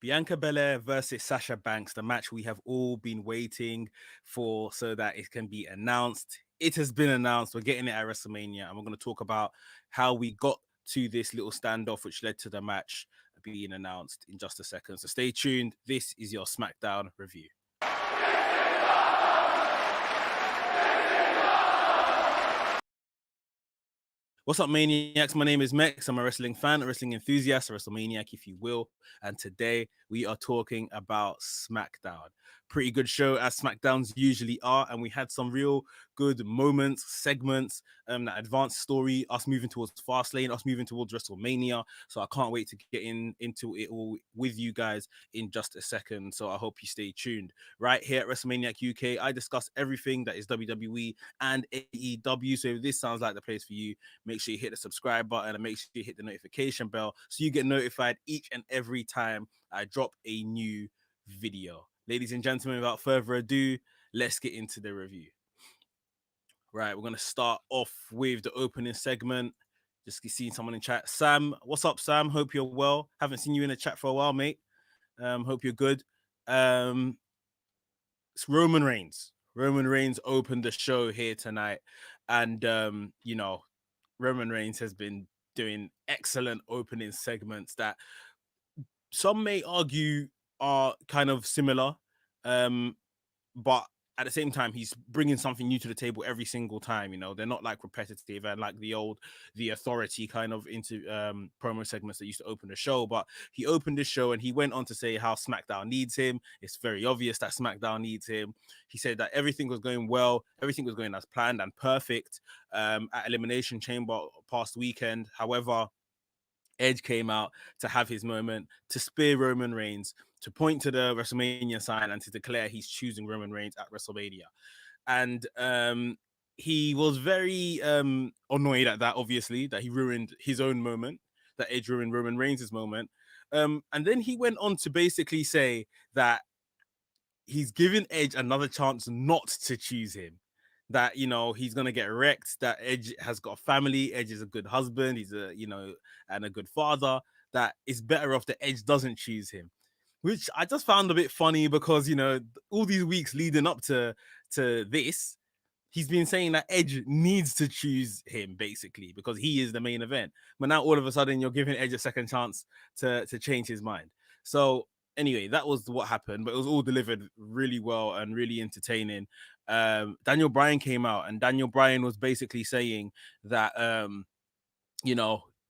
Bianca Belair versus Sasha Banks, the match we have all been waiting for so that it can be announced. It has been announced. We're getting it at WrestleMania, and we're going to talk about how we got to this little standoff, which led to the match being announced in just a second. So stay tuned. This is your SmackDown review. What's up, Maniacs? My name is Mex. I'm a wrestling fan, a wrestling enthusiast, a WrestleManiac, if you will. And today we are talking about SmackDown. Pretty good show, as SmackDowns usually are. And we had some real good moments, segments, that advanced story, us moving towards Fastlane, us moving towards WrestleMania. So I can't wait to get into it all with you guys in just a second. So I hope you stay tuned. Right here at WrestleManiac UK, I discuss everything that is WWE and AEW. So if this sounds like the place for you, make sure you hit the subscribe button and make sure you hit the notification bell so you get notified each and every time I drop a new video. Ladies and gentlemen, without further ado, let's get into the review. Right, we're going to start off with the opening segment. Just seeing someone in chat. Sam, what's up, Sam? Hope you're well. Haven't seen you in the chat for a while, mate. Hope you're good. It's Roman Reigns. Roman Reigns opened the show here tonight. And, Roman Reigns has been doing excellent opening segments that some may argue are kind of similar, but at the same time, he's bringing something new to the table every single time. You know, they're not like repetitive and like the authority kind of into promo segments that used to open the show. But he opened the show and he went on to say how SmackDown needs him. It's very obvious that SmackDown needs him. He said that everything was going well, everything was going as planned and perfect at Elimination Chamber past weekend. However, Edge came out to have his moment, to spear Roman Reigns, to point to the WrestleMania sign and to declare he's choosing Roman Reigns at WrestleMania. And he was very annoyed at that, obviously, that he ruined his own moment, that Edge ruined Roman Reigns' moment. And then he went on to basically say that he's given Edge another chance not to choose him. That, you know, he's gonna get wrecked, that Edge has got a family, Edge is a good husband, he's and a good father, that it's better off that Edge doesn't choose him. Which I just found a bit funny because, all these weeks leading up to this, he's been saying that Edge needs to choose him, basically, because he is the main event. But now all of a sudden you're giving Edge a second chance to change his mind. So anyway, that was what happened, but it was all delivered really well and really entertaining. Daniel Bryan came out, and Daniel Bryan was basically saying that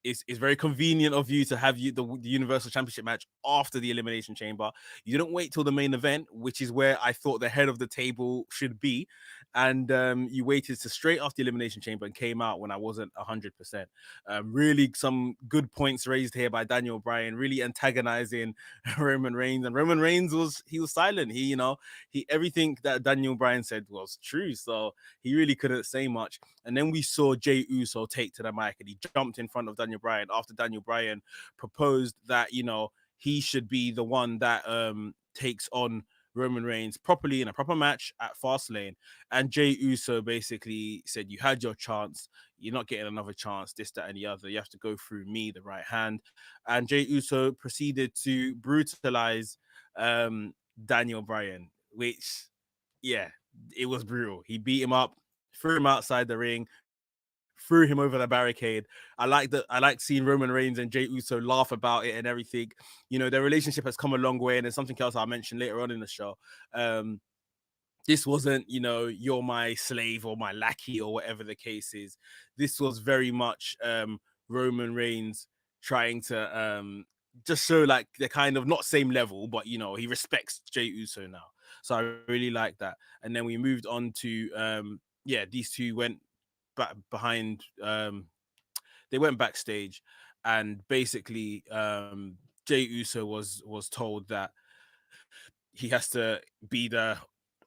it's very convenient of you to have the Universal Championship match after the Elimination Chamber. You don't wait till the main event, which is where I thought the head of the table should be. And you waited to straight after the Elimination Chamber and came out when I wasn't 100%. Really some good points raised here by Daniel Bryan, really antagonizing Roman Reigns. And Roman Reigns was silent. He everything that Daniel Bryan said was true. So he really couldn't say much. And then we saw Jey Uso take to the mic and he jumped in front of Daniel Bryan after Daniel Bryan proposed that, he should be the one that takes on Roman Reigns properly in a proper match at Fastlane. And Jey Uso basically said, you had your chance. You're not getting another chance, this, that, and the other. You have to go through me, the right hand. And Jey Uso proceeded to brutalize Daniel Bryan, which, yeah, it was brutal. He beat him up, threw him outside the ring, threw him over the barricade. I like seeing Roman Reigns and Jey Uso laugh about it and everything. Their relationship has come a long way, and there's something else I'll mention later on in the show. This wasn't, you're my slave or my lackey or whatever the case is. This was very much Roman Reigns trying to just show like they're kind of not same level, but he respects Jey Uso now. So I really like that. And then we moved on to these two went back behind. They went backstage, and basically Jey Uso was told that he has to be the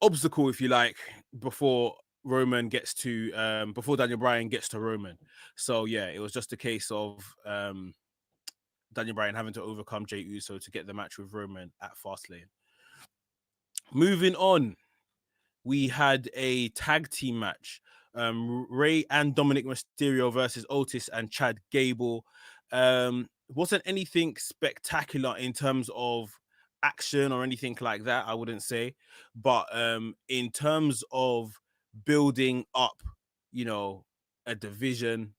obstacle, if you like, before Roman gets to before Daniel Bryan gets to Roman. So yeah, it was just a case of Daniel Bryan having to overcome Jey Uso to get the match with Roman at Fastlane. Moving on, we had a tag team match. Ray and Dominic Mysterio versus Otis and Chad Gable. Wasn't anything spectacular in terms of action or anything like that, I wouldn't say. But in terms of building up, you know, a division,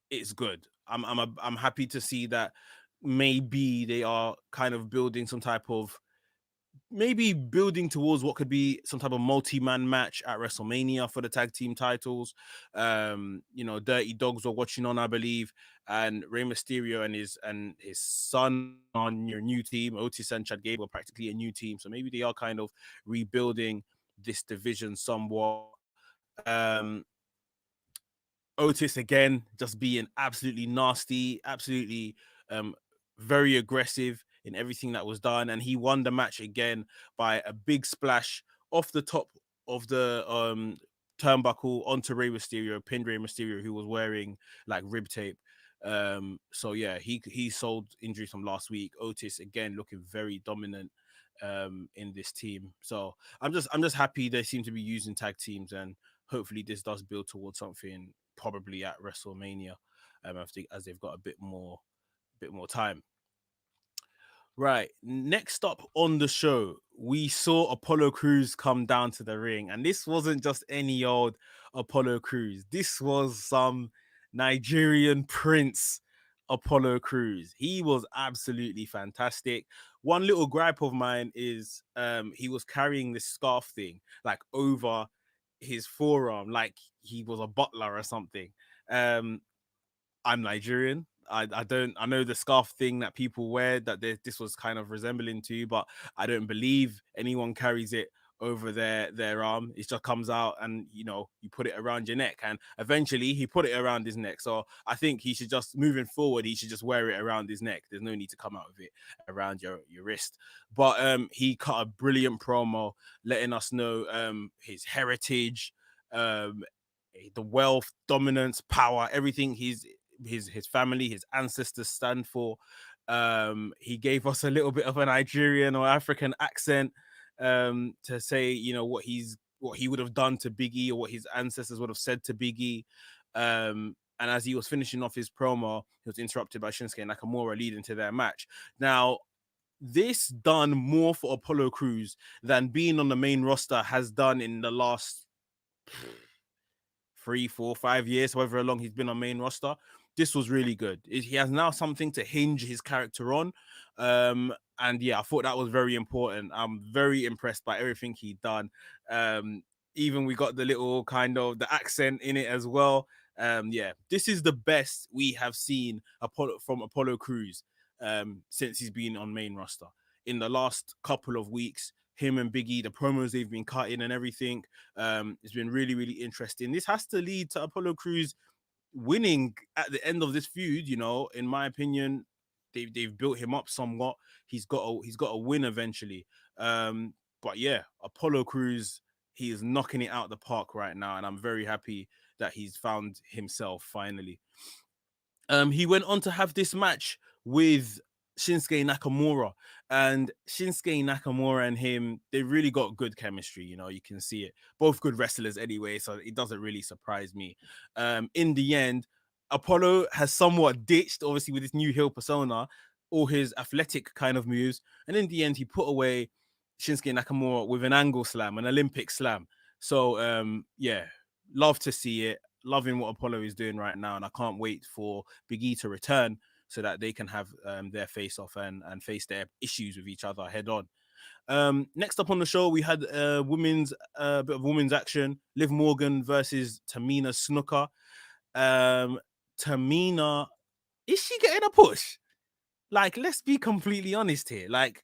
it's good. I'm happy to see that maybe they are kind of building some type of, maybe building towards what could be some type of multi-man match at WrestleMania for the tag team titles. You know, Dirty Dogs were watching on, I believe, and Rey Mysterio and his son on your new team. Otis and Chad Gable, practically a new team, so maybe they are kind of rebuilding this division somewhat. Um, Otis again, just being absolutely nasty, absolutely um, very aggressive in everything that was done, and he won the match again by a big splash off the top of the turnbuckle onto Rey Mysterio, pinned Rey Mysterio, who was wearing like rib tape. So yeah, he sold injuries from last week. Otis again looking very dominant in this team. So I'm just happy they seem to be using tag teams, and hopefully this does build towards something probably at WrestleMania. I think as they've got a bit more time. Right. Next up on the show, we saw Apollo Crews come down to the ring. And this wasn't just any old Apollo Crews. This was some Nigerian prince Apollo Crews. He was absolutely fantastic. One little gripe of mine is he was carrying this scarf thing like over his forearm, like he was a butler or something. Um, I'm Nigerian. I know the scarf thing that people wear that this was kind of resembling to, but I don't believe anyone carries it over their arm. It just comes out and you know you put it around your neck, and eventually he put it around his neck. So I think he should just, moving forward, he should just wear it around his neck. There's no need to come out of it around your wrist. But he cut a brilliant promo letting us know his heritage, um the wealth, dominance, power, everything his family, his ancestors stand for. He gave us a little bit of a Nigerian or African accent to say, you know, what he would have done to Biggie, or what his ancestors would have said to Biggie. And as he was finishing off his promo, he was interrupted by Shinsuke Nakamura leading to their match. Now, this done more for Apollo Crews than being on the main roster has done in the last 3, 4, 5 years, however long he's been on main roster. This was really good. He has now something to hinge his character on. And yeah, I thought that was very important. I'm very impressed by everything he done. Um, Even we got the little kind of the accent in it as well. Yeah, this is the best we have seen from Apollo Crews since he's been on main roster. In the last couple of weeks, him and Biggie, the promos they've been cutting and everything, it's been really, really interesting. This has to lead to Apollo Crews winning at the end of this feud. You know, in my opinion, they've built him up somewhat. He's got a win eventually. But yeah, Apollo Crews, he is knocking it out of the park right now, and I'm very happy that he's found himself finally. He went on to have this match with Shinsuke Nakamura, and Shinsuke Nakamura and him, they really got good chemistry. You know, you can see it. Both good wrestlers anyway, so it doesn't really surprise me. In the end, Apollo has somewhat ditched, obviously, with his new heel persona, all his athletic kind of moves, and in the end, he put away Shinsuke Nakamura with an angle slam, an Olympic slam. So, yeah, love to see it. Loving what Apollo is doing right now, and I can't wait for Big E to return so that they can have their face off and face their issues with each other head on. Next up on the show, we had women's bit of women's action. Liv Morgan versus Tamina Snuka. Tamina, is she getting a push? Like, let's be completely honest here. Like,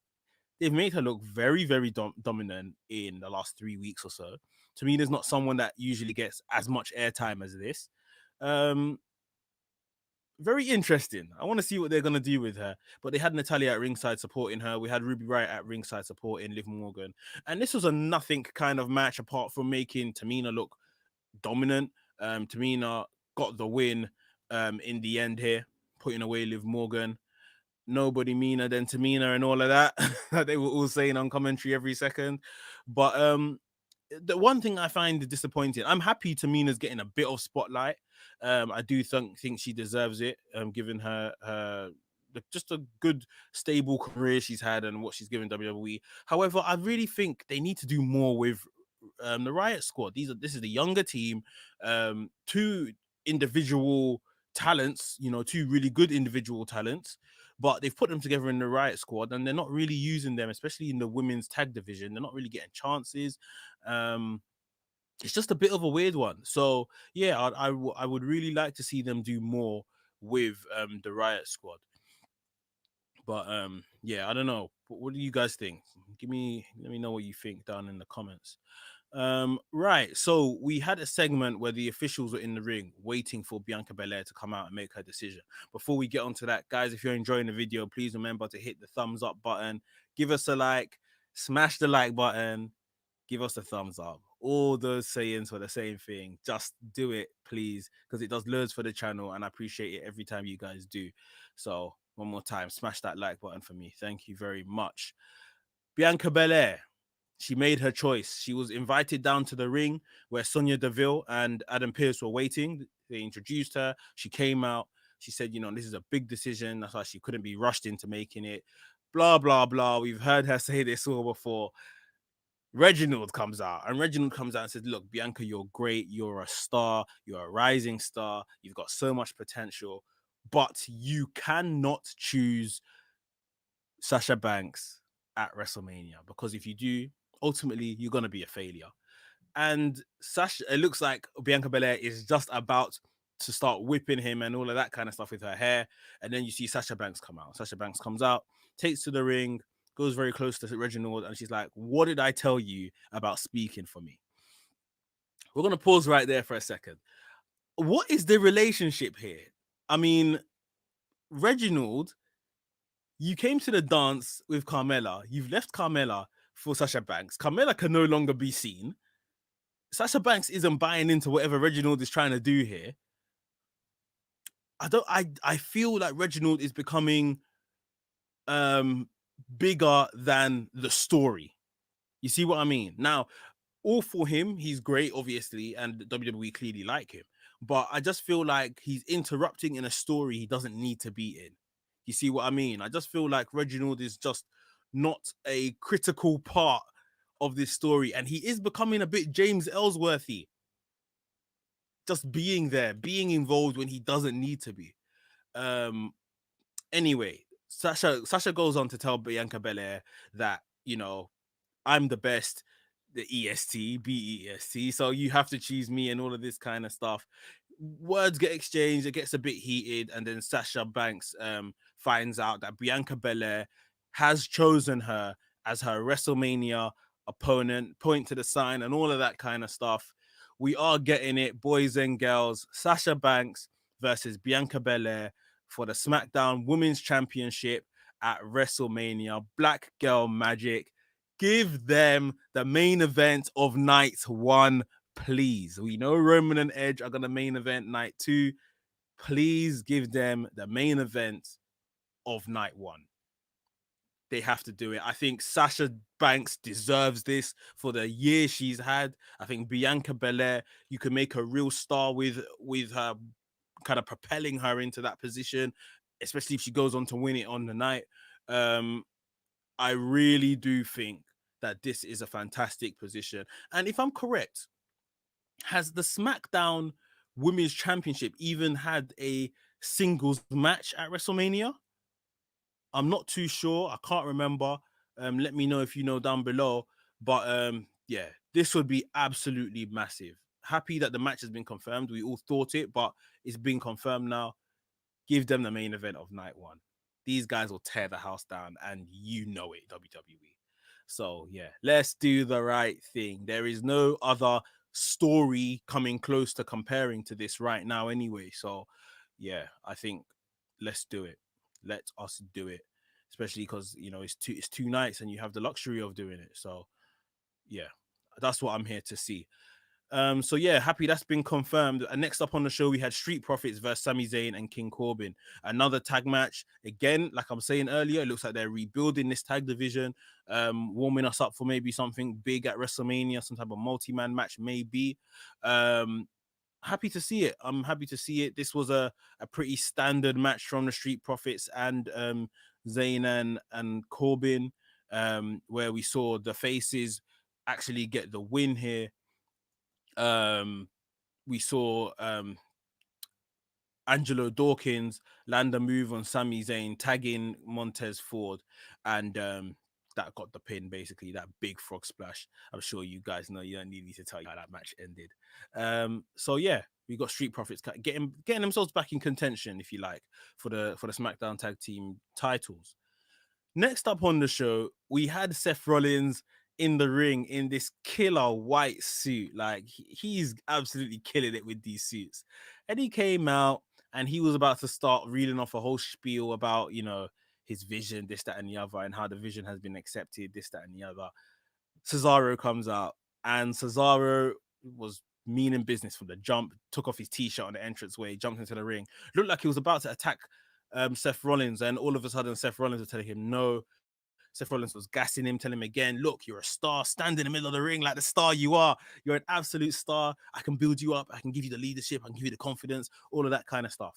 they've made her look very, very dominant in the last 3 weeks or so. Tamina's not someone that usually gets as much airtime as this. Um, Very interesting. I want to see what they're gonna do with her. But they had Natalia at ringside supporting her. We had Ruby Riott at ringside supporting Liv Morgan, and this was a nothing kind of match apart from making Tamina look dominant. Tamina got the win in the end here, putting away Liv Morgan. Nobody meaner than Tamina and all of that that they were all saying on commentary every second. But the one thing I find disappointing, I'm happy Tamina's getting a bit of spotlight. I do think she deserves it, given her just a good stable career she's had and what she's given WWE. However, I really think they need to do more with the Riot Squad. This is the younger team, two individual talents, two really good individual talents, but they've put them together in the Riot Squad and they're not really using them, especially in the women's tag division. They're not really getting chances. It's just a bit of a weird one. So yeah, I would really like to see them do more with the Riot Squad. But yeah, I don't know. What do you guys think? Let me know what you think down in the comments. Right. So we had a segment where the officials were in the ring waiting for Bianca Belair to come out and make her decision. Before we get onto that, guys, if you're enjoying the video, please remember to hit the thumbs up button, give us a like, smash the like button, give us a thumbs up. All those sayings for the same thing. Just do it, please, because it does loads for the channel, and I appreciate it every time you guys do. So one more time, smash that like button for me. Thank you very much. Bianca Belair, she made her choice. She was invited down to the ring where Sonya Deville and Adam Pearce were waiting. They introduced her. She came out. She said, this is a big decision. That's why she couldn't be rushed into making it. Blah, blah, blah. We've heard her say this all before. Reginald comes out and says, look, Bianca, you're great. You're a star. You're a rising star. You've got so much potential, but you cannot choose Sasha Banks at WrestleMania, because if you do, ultimately you're going to be a failure. And Sasha, it looks like Bianca Belair is just about to start whipping him and all of that kind of stuff with her hair. And then you see Sasha Banks come out. Sasha Banks comes out, takes to the ring, goes very close to Reginald, and she's like, what did I tell you about speaking for me? We're going to pause right there for a second. What is the relationship here? I mean, Reginald, you came to the dance with Carmella. You've left Carmella for Sasha Banks. Carmella can no longer be seen. Sasha Banks isn't buying into whatever Reginald is trying to do here. I feel like Reginald is becoming bigger than the story. You see what I mean? Now, all for him, he's great, obviously, and WWE clearly like him. But I just feel like he's interrupting in a story he doesn't need to be in. You see what I mean? I just feel like Reginald is just not a critical part of this story, and he is becoming a bit James Ellsworthy. Just being there, being involved when he doesn't need to be. Anyway, Sasha goes on to tell Bianca Belair that, I'm the best, the EST, BEST, so you have to choose me and all of this kind of stuff. Words get exchanged, it gets a bit heated, and then Sasha Banks finds out that Bianca Belair has chosen her as her WrestleMania opponent, point to the sign and all of that kind of stuff. We are getting it, boys and girls. Sasha Banks versus Bianca Belair for the SmackDown Women's Championship at WrestleMania. Black Girl Magic. Give them the main event of night one, please. We know Roman and Edge are going to main event night two. Please give them the main event of night one. They have to do it. I think Sasha Banks deserves this for the year she's had. I think Bianca Belair, you can make a real star with her, kind of propelling her into that position, especially if she goes on to win it on the night. I really do think that this is a fantastic position. And if I'm correct, has the SmackDown Women's Championship even had a singles match at WrestleMania? I'm not too sure. I can't remember. Let me know if you know down below. But yeah, this would be absolutely massive. Happy that the match has been confirmed. We all thought it, but it's been confirmed now. Give them the main event of night one. These guys will tear the house down, and you know it, WWE. So yeah, let's do the right thing. There is no other story coming close to comparing to this right now anyway. So yeah, I think let's do it. Let us do it, especially because it's two nights and you have the luxury of doing it. So yeah, that's what I'm here to see. So yeah, happy that's been confirmed. Next up on the show, we had Street Profits versus Sami Zayn and King Corbin. Another tag match. Again, like I'm saying earlier, it looks like they're rebuilding this tag division, warming us up for maybe something big at WrestleMania, some type of multi-man match, maybe. happy to see it. I'm happy to see it. This was a pretty standard match from the Street Profits and Zayn and Corbin, where we saw the faces actually get the win here. We saw Angelo Dawkins land a move on Sami Zayn, tagging Montez Ford, and that got the pin, basically, that big frog splash. I'm sure you guys know, you don't need me to tell you how that match ended. So yeah, we got Street Profits getting themselves back in contention, if you like, for the SmackDown tag team titles. Next up on the show, we had Seth Rollins in the ring in this killer white suit. Like, he's absolutely killing it with these suits. And he came out and he was about to start reading off a whole spiel about, his vision, this, that, and the other, and how the vision has been accepted, this, that, and the other. Cesaro comes out, and Cesaro was meaning business from the jump, took off his t-shirt on the entrance way, jumped into the ring, looked like he was about to attack Seth Rollins, and all of a sudden Seth Rollins was telling him no. Seth Rollins was gassing him, telling him again, look, you're a star, stand in the middle of the ring like the star you are. You're an absolute star. I can build you up. I can give you the leadership. I can give you the confidence, all of that kind of stuff.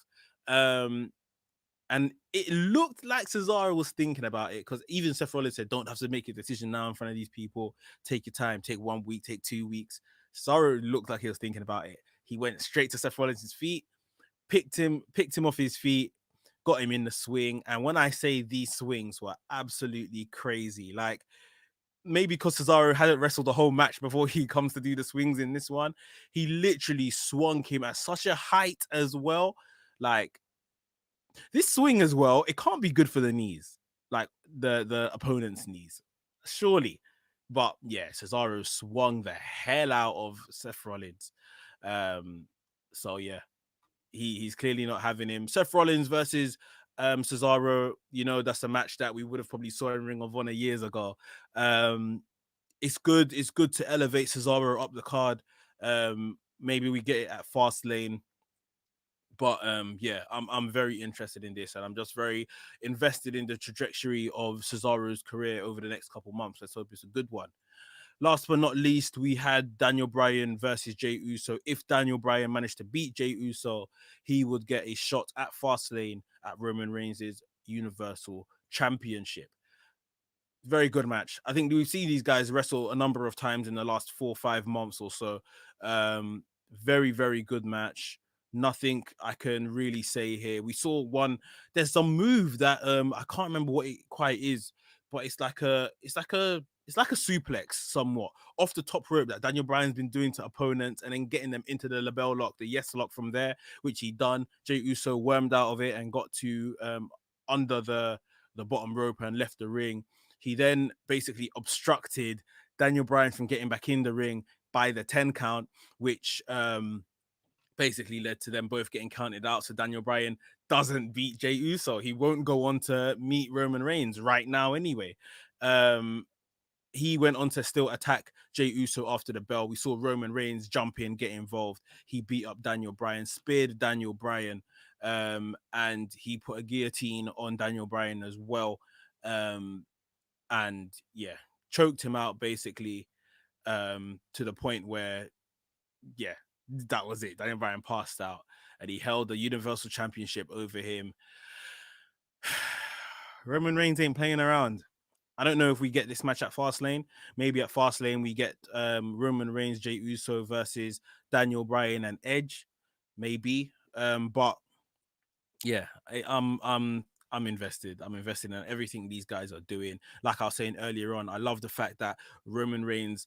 And it looked like Cesaro was thinking about it, because even Seth Rollins said, don't have to make a decision now in front of these people. Take your time. Take 1 week, take 2 weeks. Cesaro looked like he was thinking about it. He went straight to Seth Rollins' feet, picked him off his feet, got him in the swing. And when I say these swings were absolutely crazy, like, maybe because Cesaro hadn't wrestled the whole match before he comes to do the swings in this one, he literally swung him at such a height as well. Like, this swing as well, it can't be good for the knees, like the opponent's knees, surely. But yeah, Cesaro swung the hell out of Seth Rollins. So yeah, he's clearly not having him. Seth Rollins versus Cesaro, that's a match that we would have probably saw in Ring of Honor years ago. It's good to elevate Cesaro up the card. Maybe we get it at Fastlane. But yeah, I'm very interested in this, and I'm just very invested in the trajectory of Cesaro's career over the next couple months. Let's hope it's a good one. Last but not least, we had Daniel Bryan versus Jey Uso. If Daniel Bryan managed to beat Jey Uso, he would get a shot at Fastlane at Roman Reigns' Universal Championship. Very good match. I think we've seen these guys wrestle a number of times in the last 4 or 5 months or so. Very, very good match. Nothing I can really say here. We saw one. There's some move that I can't remember what it quite is, but it's like a suplex somewhat off the top rope that Daniel Bryan's been doing to opponents, and then getting them into the label lock, the yes lock from there, which he done. Jey Uso wormed out of it and got to under the bottom rope and left the ring. He then basically obstructed Daniel Bryan from getting back in the ring by the 10 count, which basically led to them both getting counted out. So Daniel Bryan doesn't beat Jey Uso. He won't go on to meet Roman Reigns right now anyway. He went on to still attack Jey Uso after the bell. We saw Roman Reigns jump in, get involved. He beat up Daniel Bryan, speared Daniel Bryan, and he put a guillotine on Daniel Bryan as well. And yeah, choked him out basically, to the point where, yeah, that was it. Daniel Bryan passed out, and he held the Universal Championship over him. Roman Reigns ain't playing around. I don't know if we get this match at Fastlane. Maybe at Fastlane we get Roman Reigns, Jey Uso versus Daniel Bryan and Edge. Maybe. But yeah, I'm invested. I'm invested in everything these guys are doing. Like I was saying earlier on, I love the fact that Roman Reigns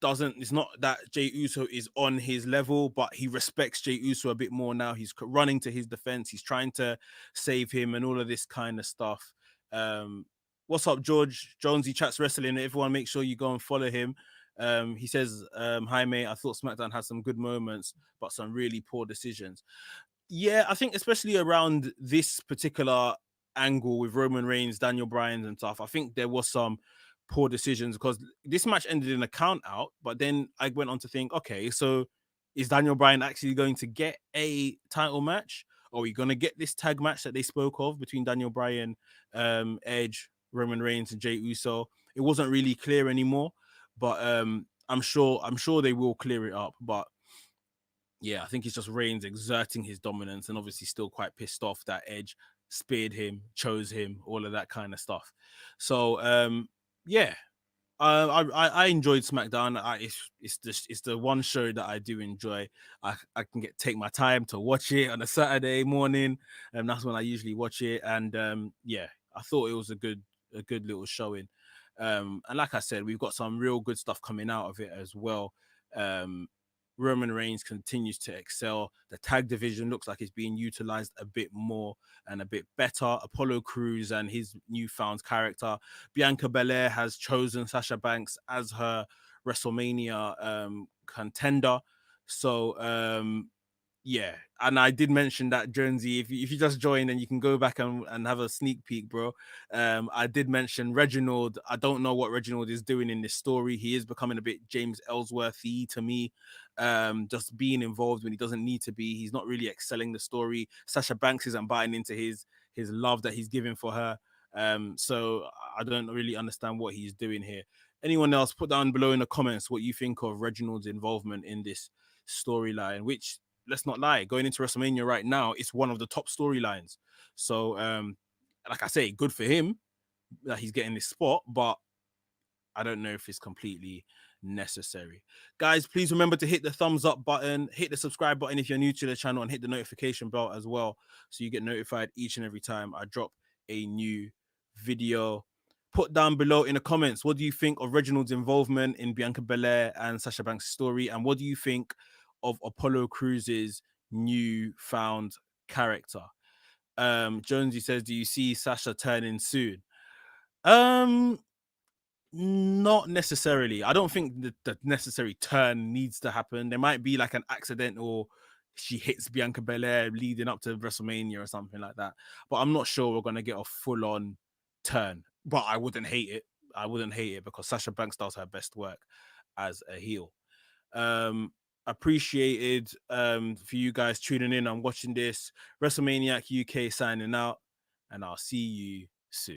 it's not that Jey Uso is on his level, but he respects Jey Uso a bit more now. He's running to his defense. He's trying to save him and all of this kind of stuff. What's up, George Jonesy chats wrestling? Everyone, make sure you go and follow him. He says, hi mate, I thought SmackDown had some good moments, but some really poor decisions. Yeah, I think especially around this particular angle with Roman Reigns, Daniel Bryan and stuff, I think there was some poor decisions, because this match ended in a count out. But then I went on to think, okay, so is Daniel Bryan actually going to get a title match? Or are we going to get this tag match that they spoke of between Daniel Bryan, Edge, Roman Reigns, and Jey Uso? It wasn't really clear anymore, but I'm sure they will clear it up. But yeah, I think it's just Reigns exerting his dominance and obviously still quite pissed off that Edge speared him, chose him, all of that kind of stuff. So yeah, I enjoyed SmackDown. It's the one show that I do enjoy. I can take my time to watch it on a Saturday morning, and that's when I usually watch it. And yeah, I thought it was a good little showing. And like I said, we've got some real good stuff coming out of it as well. Um, Roman Reigns continues to excel. The tag division looks like it's being utilized a bit more and a bit better. Apollo Crews and his newfound character. Bianca Belair has chosen Sasha Banks as her WrestleMania contender. So yeah, and I did mention that, Jonesy, if you just joined and you can go back and have a sneak peek, bro. I did mention Reginald. I don't know what Reginald is doing in this story. He is becoming a bit James Ellsworthy to me, just being involved when he doesn't need to be. He's not really excelling the story. Sasha Banks isn't buying into his love that he's giving for her. So I don't really understand what he's doing here. Anyone else, put down below in the comments what you think of Reginald's involvement in this storyline, which, let's not lie, going into WrestleMania right now, it's one of the top storylines. So like I say, good for him that he's getting this spot, but I don't know if it's completely necessary. Guys, please remember to hit the thumbs up button, hit the subscribe button if you're new to the channel, and hit the notification bell as well, so you get notified each and every time I drop a new video. Put down below in the comments, what do you think of Reginald's involvement in Bianca Belair and Sasha Banks' story? And what do you think of Apollo Crews's newfound character? Jonesy says, do you see Sasha turning soon? Not necessarily. I don't think the necessary turn needs to happen. There might be like an accident, or she hits Bianca Belair leading up to WrestleMania or something like that. But I'm not sure we're gonna get a full-on turn. But I wouldn't hate it. I wouldn't hate it because Sasha Banks does her best work as a heel. Appreciated for you guys tuning in and watching this. WrestleManiac UK signing out, and I'll see you